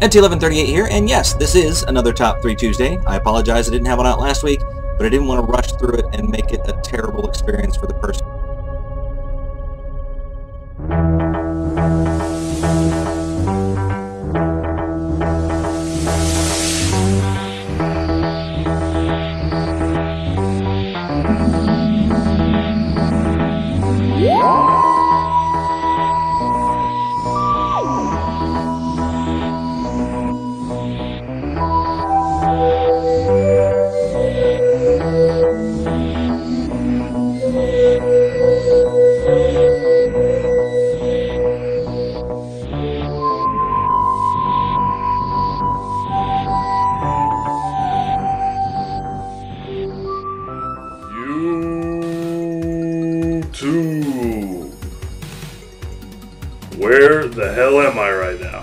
NT1138 here, and yes, this is another Top 3 Tuesday. I apologize I didn't have one out last week, but I didn't want to rush through it and make it a terrible experience for the person. Where the hell am I right now?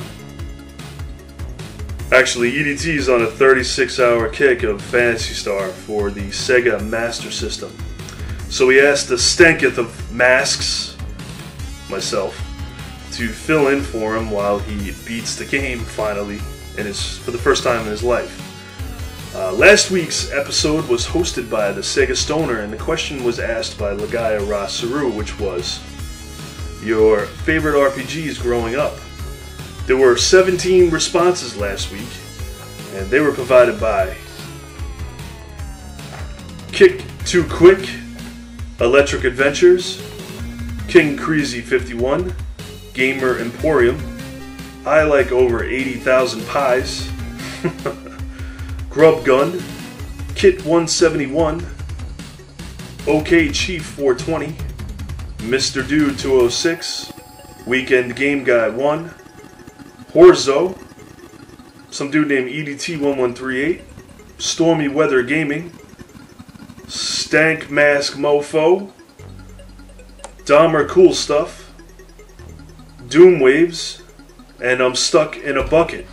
Actually, EDT's on a 36-hour kick of Phantasy Star for the Sega Master System. So we asked the stanketh of masks, myself, to fill in for him while he beats the game finally, for the first time in his life. Last week's episode was hosted by the Sega Stoner, and the question was asked by Lagaya Rasaru, which was your favorite RPGs growing up. There were 17 responses last week, and they were provided by Kick Too Quick, Electric Adventures, King Creasy 51, Gamer Emporium, I Like Over 80,000 Pies, Grub Gun, Kit 171, OK Chief 420, Mr. Dude 206, Weekend Game Guy 1, Horzo, some dude named EDT 1138, Stormy Weather Gaming, Stank Mask Mofo, Dahmer Cool Stuff, Doom Waves, and I'm Stuck in a Bucket.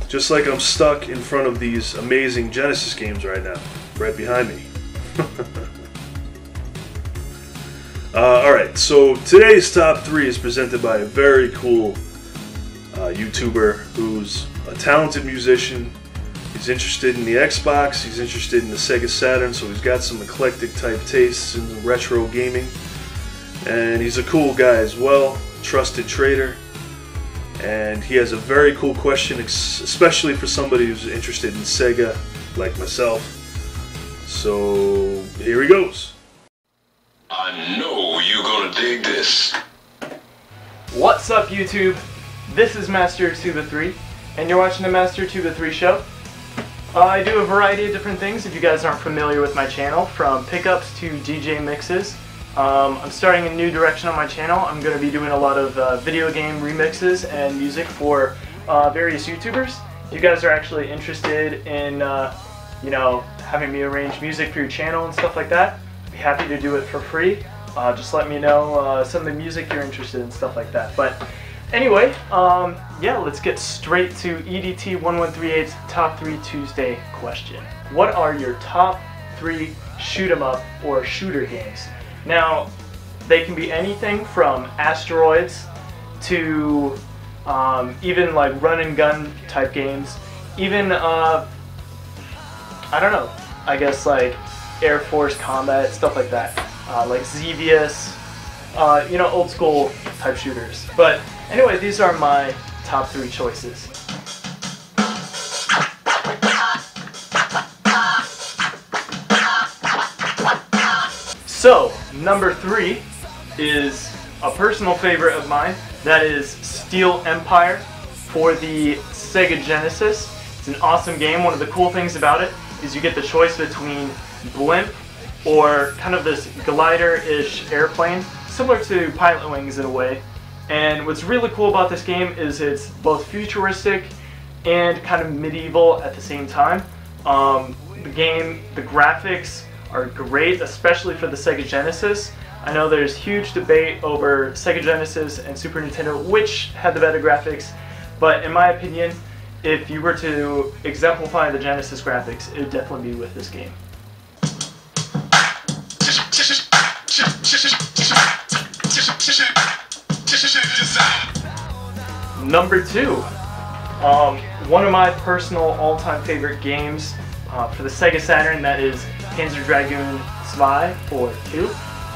Just like I'm stuck in front of these amazing Genesis games right now, right behind me. Alright, so today's top 3 is presented by a very cool YouTuber who's a talented musician. He's interested in the Xbox, he's interested in the Sega Saturn, so he's got some eclectic type tastes in retro gaming. And he's a cool guy as well, trusted trader. And he has a very cool question, especially for somebody who's interested in Sega, like myself. So, here he goes. I know you're gonna dig this. What's up, YouTube? This is Masteroftuba3, and you're watching the Masteroftuba3 show. I do a variety of different things if you guys aren't familiar with my channel, from pickups to DJ mixes. I'm starting a new direction on my channel. I'm going to be doing a lot of video game remixes and music for various YouTubers. If you guys are actually interested in, you know, having me arrange music for your channel and stuff like that, I'd be happy to do it for free. Just let me know some of the music you're interested in, stuff like that. But anyway, yeah, let's get straight to EDT1138's Top 3 Tuesday question. What are your top 3 shoot 'em up or shooter games? Now, they can be anything from asteroids to even like run and gun type games, even I don't know, I guess like Air Force combat, stuff like that, like Xevious, you know, old school type shooters. But anyway, these are my top 3 choices. So, number 3 is a personal favorite of mine. That is Steel Empire for the Sega Genesis. It's an awesome game. One of the cool things about it is you get the choice between blimp or kind of this glider-ish airplane, similar to Pilot Wings in a way. And what's really cool about this game is it's both futuristic and kind of medieval at the same time. The graphics are great, especially for the Sega Genesis. I know there's huge debate over Sega Genesis and Super Nintendo, which had the better graphics, but in my opinion, if you were to exemplify the Genesis graphics, it would definitely be with this game. Number 2, one of my personal all-time favorite games for the Sega Saturn, that is Panzer Dragoon 2 or 2.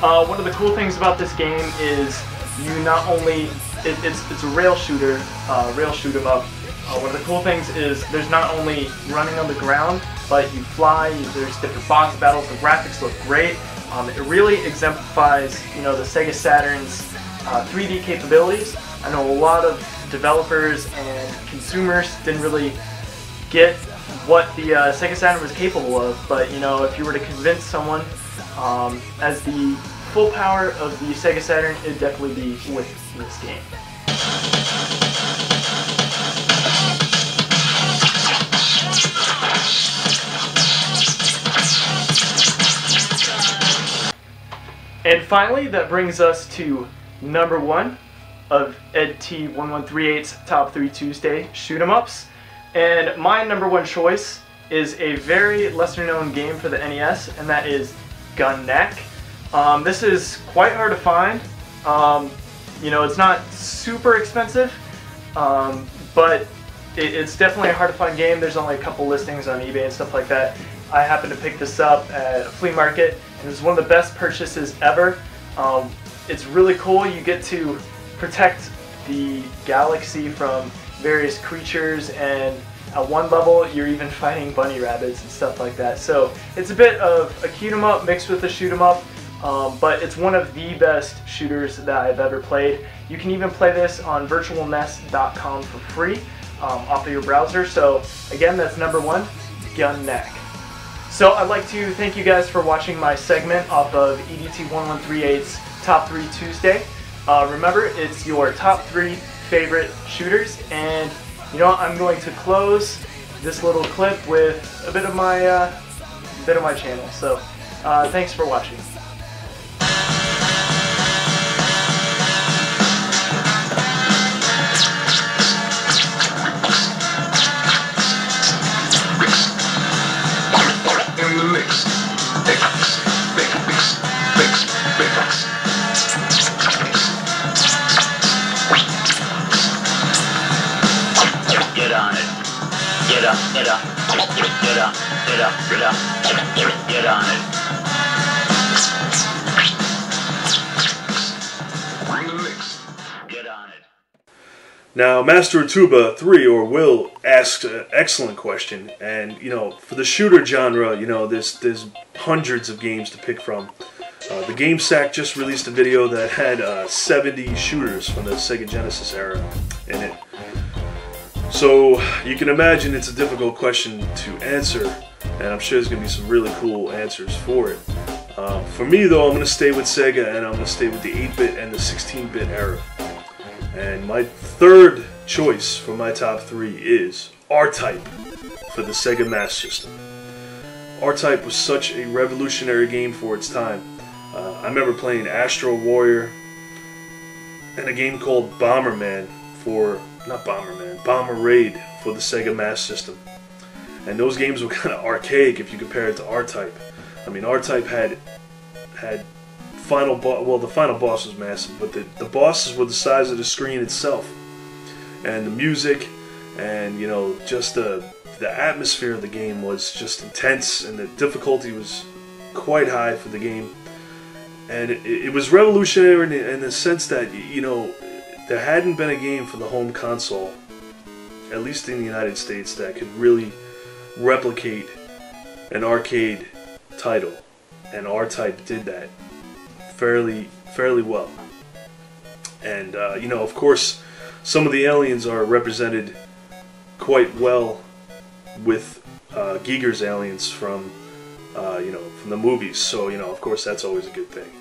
One of the cool things about this game is you not only, it's a rail shooter, rail shoot 'em up. One of the cool things is there's not only running on the ground, but you fly, there's different boss battles, the graphics look great. It really exemplifies, you know, the Sega Saturn's 3D capabilities. I know a lot of developers and consumers didn't really get what the Sega Saturn was capable of, but you know, if you were to convince someone as the full power of the Sega Saturn, it'd definitely be with this game. And finally, that brings us to number 1 of EdT1138's Top 3 Tuesday Shoot 'em Ups. And my number 1 choice is a very lesser known game for the NES, and that is Gun Neck. This is quite hard to find. You know, it's not super expensive, but it's definitely a hard to find game. There's only a couple listings on eBay and stuff like that. I happened to pick this up at a flea market, and it's one of the best purchases ever. It's really cool. You get to protect the galaxy from various creatures, and at one level you're even fighting bunny rabbits and stuff like that. So it's a bit of a cute 'em up mixed with a shoot 'em up, but it's one of the best shooters that I've ever played. You can even play this on virtualnest.com for free off of your browser. So again, that's number 1, Gun Neck. So I'd like to thank you guys for watching my segment off of EDT1138's Top 3 Tuesday. Remember, it's your top 3 favorite shooters, and you know, I'm going to close this little clip with a bit of my channel. So thanks for watching. In the mix. Mix. Get on it. Get up. Get on it. In the mix. Get on it. Now, Masteroftuba3 or Will asked an excellent question, and you know, for the shooter genre, you know, there's hundreds of games to pick from. The Game Sack just released a video that had 70 shooters from the Sega Genesis era in it. So you can imagine it's a difficult question to answer, and I'm sure there's going to be some really cool answers for it. For me though, I'm going to stay with Sega, and I'm going to stay with the 8-bit and the 16-bit era. And my third choice for my top 3 is R-Type for the Sega Master System. R-Type was such a revolutionary game for its time. I remember playing Astro Warrior and a game called Bomber Raid for the Sega Master System. And those games were kind of archaic if you compare it to R-Type. I mean, R-Type had the final boss was massive, but the bosses were the size of the screen itself. And the music and, you know, just the atmosphere of the game was just intense, and the difficulty was quite high for the game. And it was revolutionary in the sense that, you know, there hadn't been a game for the home console, at least in the United States, that could really replicate an arcade title, and R-Type did that fairly well. And you know, of course, some of the aliens are represented quite well with Giger's aliens from you know, from the movies. So you know, of course, that's always a good thing.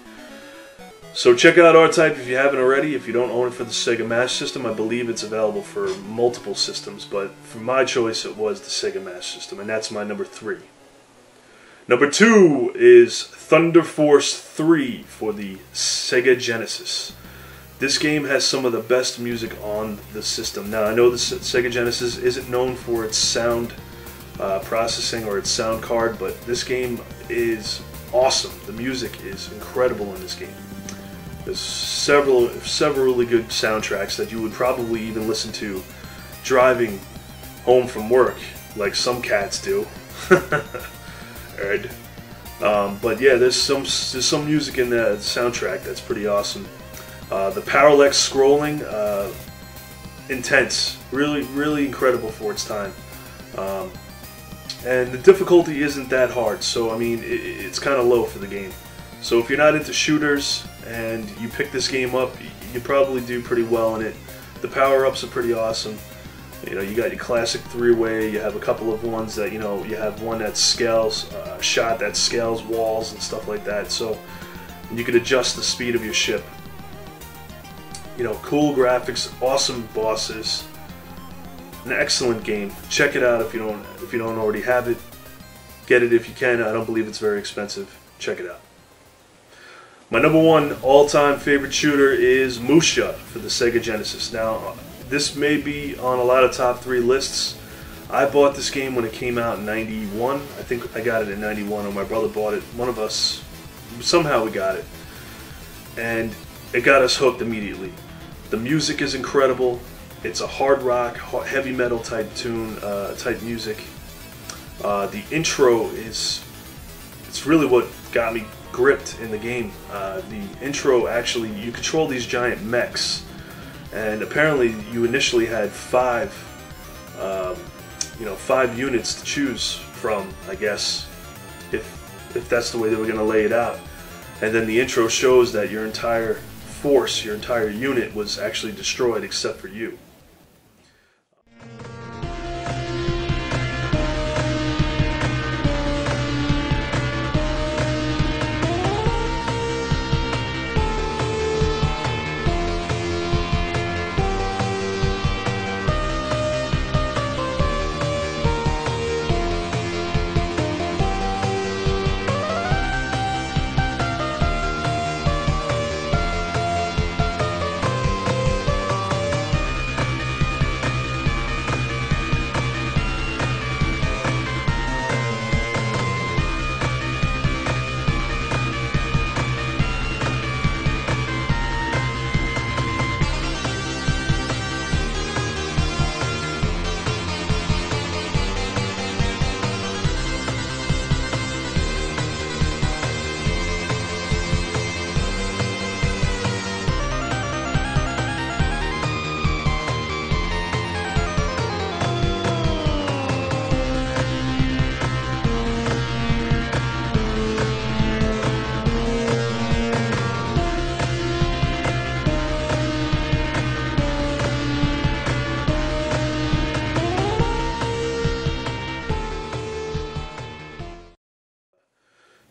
So check out R-Type if you haven't already. If you don't own it for the Sega Master System, I believe it's available for multiple systems, but for my choice it was the Sega Master System, and that's my number 3. Number 2 is Thunder Force 3 for the Sega Genesis. This game has some of the best music on the system. Now, I know the Sega Genesis isn't known for its sound processing or its sound card, but this game is awesome. The music is incredible in this game. There's several really good soundtracks that you would probably even listen to driving home from work, like some cats do. Right. But yeah, there's some music in the soundtrack that's pretty awesome. The parallax scrolling, intense, really incredible for its time. And the difficulty isn't that hard, so I mean it's kind of low for the game. So if you're not into shooters and you pick this game up, you probably do pretty well in it. The power-ups are pretty awesome. You know, you got your classic three-way, you have a couple of ones that, you know, you have one that scales, shot that scales walls and stuff like that, so you can adjust the speed of your ship. You know, cool graphics, awesome bosses, an excellent game. Check it out if you don't already have it. Get it if you can. I don't believe it's very expensive. Check it out. My number one all-time favorite shooter is Musha for the Sega Genesis. Now, this may be on a lot of top 3 lists. I bought this game when it came out in '91. I think I got it in '91, or my brother bought it. One of us, somehow we got it. And it got us hooked immediately. The music is incredible. It's a hard rock, heavy metal type tune, type music. The intro it's really what got me gripped in the game. The intro, actually, you control these giant mechs, and apparently you initially had 5 units to choose from, I guess, if that's the way they were going to lay it out. And then the intro shows that your entire force, your entire unit was actually destroyed except for you.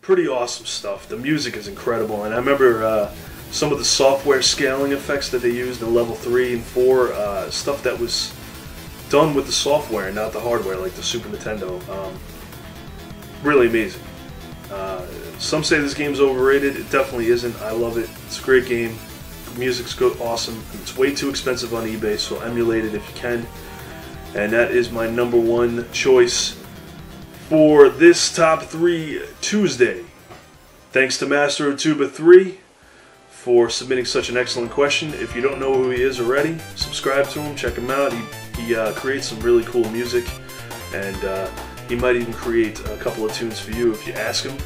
Pretty awesome stuff. The music is incredible, and I remember some of the software scaling effects that they used in level 3 and 4, stuff that was done with the software, not the hardware, like the Super Nintendo. Really amazing. Some say this game's overrated. It definitely isn't. I love it. It's a great game. The music's good, awesome. It's way too expensive on eBay, so emulate it if you can. And that is my number 1 choice for this Top 3 Tuesday. Thanks to Masteroftuba3 for submitting such an excellent question. If you don't know who he is already, subscribe to him, check him out. He creates some really cool music, and he might even create a couple of tunes for you if you ask him.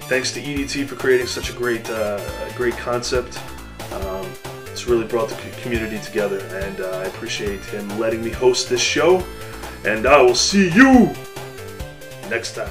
Thanks to EDT for creating such a great concept. It's really brought the community together, and I appreciate him letting me host this show. And I will see you next time.